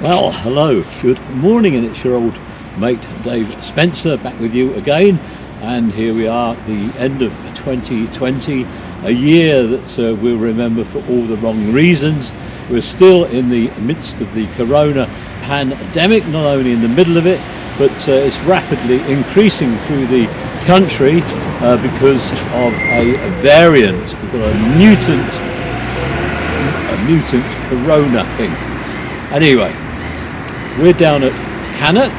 Well, hello, good morning, and it's your old mate Dave Spencer back with you again. And here we are at the end of 2020, a year that we'll remember for all the wrong reasons. We're still in the midst of the corona pandemic, not only in the middle of it, but it's rapidly increasing through the country because of a variant. We've got a mutant corona thing. Anyway, we're down at Cannock,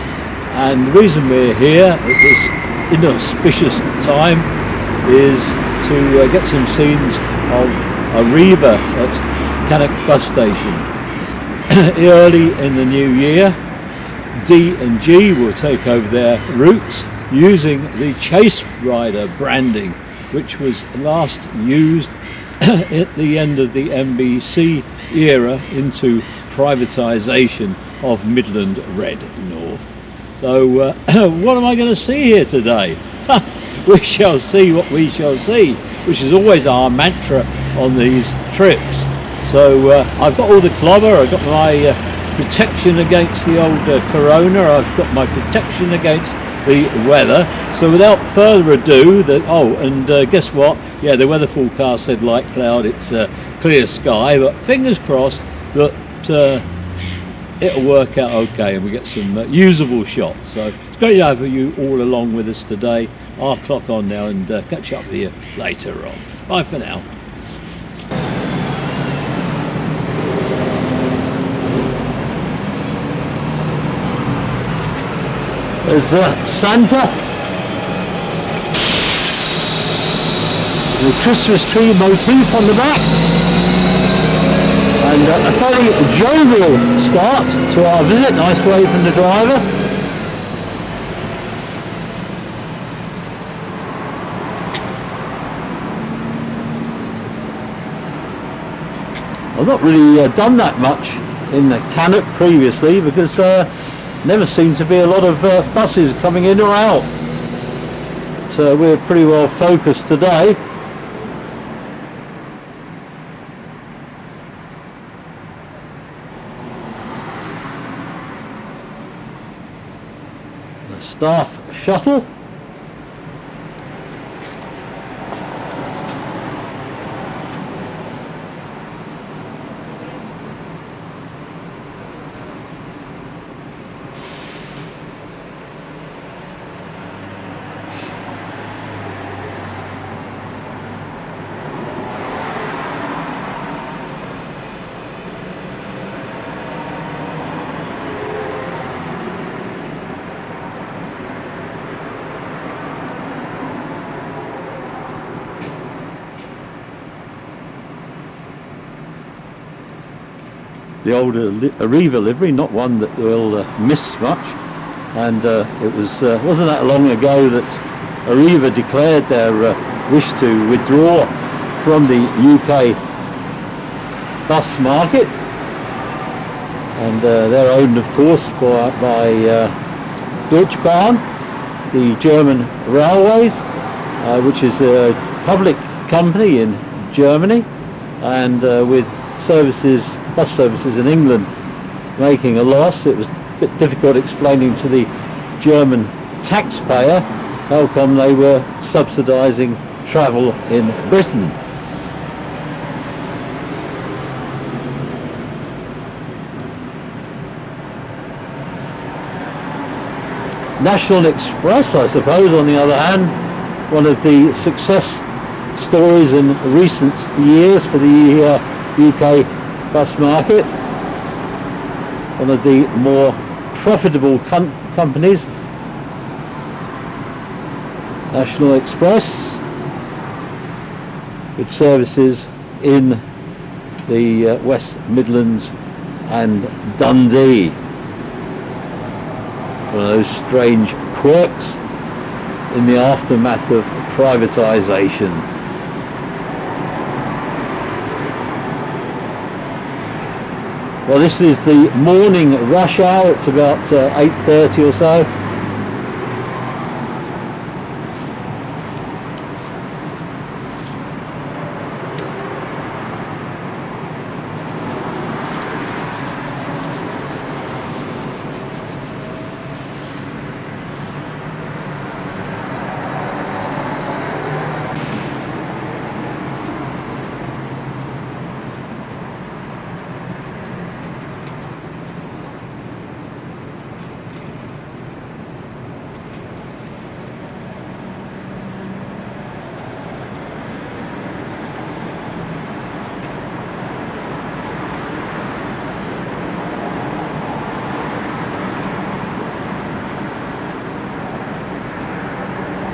and the reason we're here at this inauspicious time is to get some scenes of Arriva at Cannock bus station. Early in the new year, D&G will take over their routes using the Chase Rider branding, which was last used at the end of the MBC era into privatisation of Midland Red North. So what am I going to see here today? We shall see what we shall see, which is always our mantra on these trips. So I've got all the clobber, I've got my protection against the old corona, I've got my protection against the weather. So without further ado, guess what? Yeah, the weather forecast said light cloud, it's clear sky, but fingers crossed that it'll work out okay and we get some usable shots. So it's great to have you all along with us today. I'll clock on now and catch up with you later on. Bye for now. There's Santa, the Christmas tree motif on the back, and a fairly jovial start to our visit. Nice wave from the driver. I've not really done that much in the Cannock previously because never seemed to be a lot of buses coming in or out. So we're pretty well focused today. The staff shuttle. The old Arriva livery, not one that we'll miss much, and it wasn't that long ago that Arriva declared their wish to withdraw from the UK bus market, and they're owned, of course, by Deutsche Bahn, the German railways, which is a public company in Germany, and with bus services in England making a loss. It was a bit difficult explaining to the German taxpayer how come they were subsidising travel in Britain. National Express, I suppose, on the other hand, one of the success stories in recent years for the UK bus market, one of the more profitable companies, National Express, with services in the West Midlands and Dundee. One of those strange quirks in the aftermath of privatisation. Well, this is the morning rush hour. It's about 8:30 or so.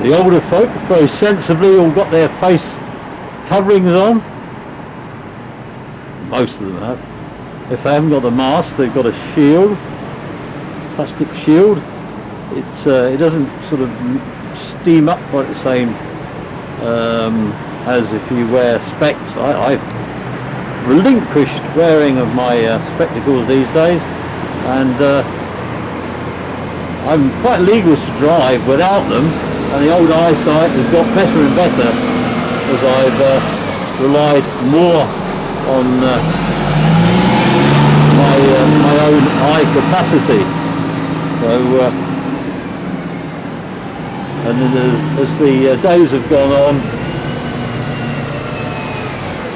The older folk very sensibly all got their face coverings on. Most of them have. If they haven't got the mask, they've got a shield, plastic shield. It doesn't sort of steam up quite the same as if you wear specs. I've relinquished wearing of my spectacles these days, and I'm quite legal to drive without them, and the old eyesight has got better and better as I've relied more on my own eye capacity. So, and then as the days have gone on,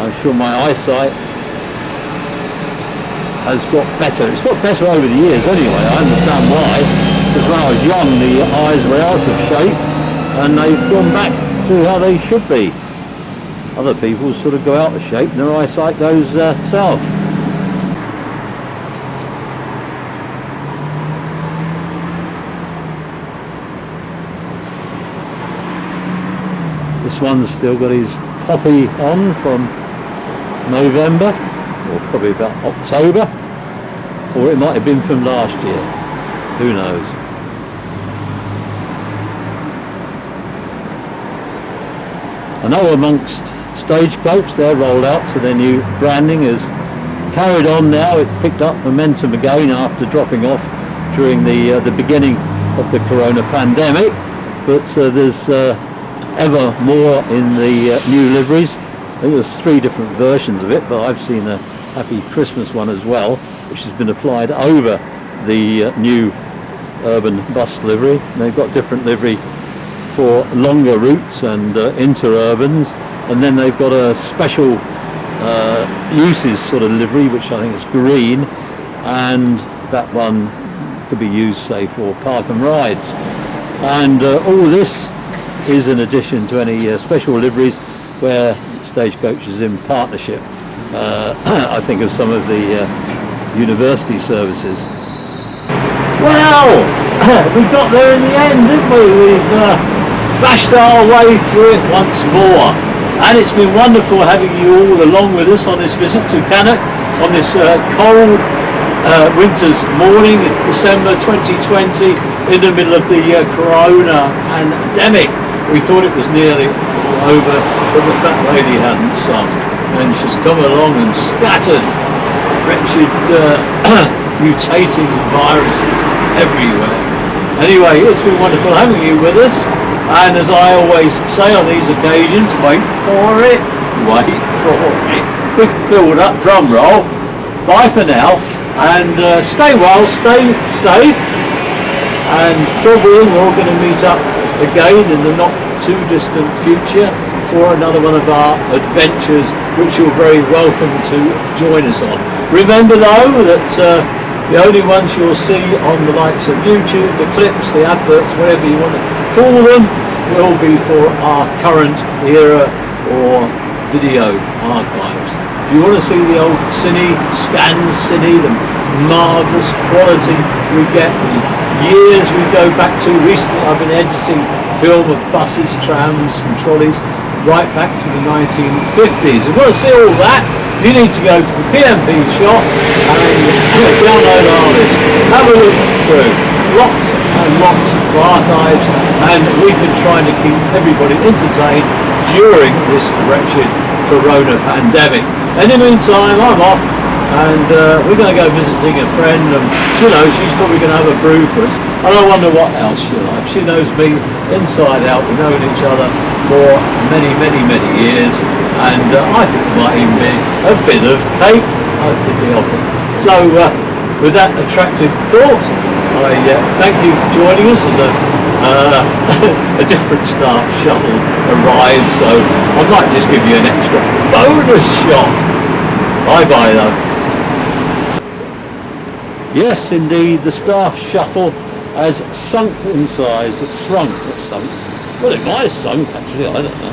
I'm sure my eyesight has got better. It's got better over the years anyway. I understand why. Because when I was young, the eyes were out of shape, and they've gone back to how they should be. Other people sort of go out of shape and their eyesight goes south. This one's still got his poppy on from November, or probably about October, or it might have been from last year, who knows. I know amongst Stagecoach, they're rolled out, so their new branding is carried on now. It's picked up momentum again after dropping off during the beginning of the corona pandemic, but there's ever more in the new liveries. I think there's 3 different versions of it, but I've seen a Happy Christmas one as well, which has been applied over the new urban bus livery. They've got different livery for longer routes and interurbans, and then they've got a special uses sort of livery, which I think is green, and that one could be used, say, for park and rides. And all this is in addition to any special liveries where Stagecoach is in partnership. I think of some of the university services. Well, we got there in the end, didn't we? We've bashed our way through it once more, and it's been wonderful having you all along with us on this visit to Cannock on this cold winter's morning, December 2020, in the middle of the corona pandemic. We thought it was nearly all over, but the fat lady hadn't sung, and she's come along and scattered wretched mutating viruses everywhere. Anyway, it's been wonderful having you with us, and as I always say on these occasions, wait for it, wait for it. Big build up, drum roll. Bye for now, and stay well, stay safe, and God willing, we're all going to meet up again in the not too distant future for another one of our adventures, which you're very welcome to join us on. Remember though that the only ones you'll see on the likes of YouTube, the clips, the adverts, whatever you want to call them, will be for our current era or video archives. If you want to see the old cine, the marvellous quality we get, the years we go back to. Recently I've been editing film of buses, trams and trolleys right back to the 1950s. If you want to see all that, you need to go to the PMP shop and download our list. Have a look through. Lots and lots of archives, and we've been trying to keep everybody entertained during this wretched corona pandemic. In the meantime, I'm off, and we're going to go visiting a friend, and she's probably going to have a brew for us, and I wonder what else she'll have. She knows me inside out. We've known each other for many, many, many years, and I think it might even be a bit of cake I could be offering. So with that attractive thought, I thank you for joining us as a different staff shuttle arrives, so I might just give you an extra bonus shot. Bye bye though. Yes, indeed, the staff shuttle has sunk in size. It's shrunk, not sunk. Well, it might have sunk actually, I don't know.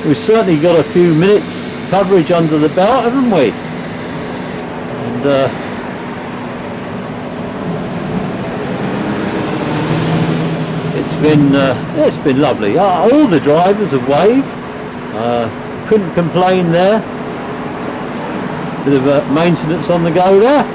we've certainly got a few minutes coverage under the belt, haven't we? And it's been lovely. All the drivers have waved. Couldn't complain there. Bit of maintenance on the go there.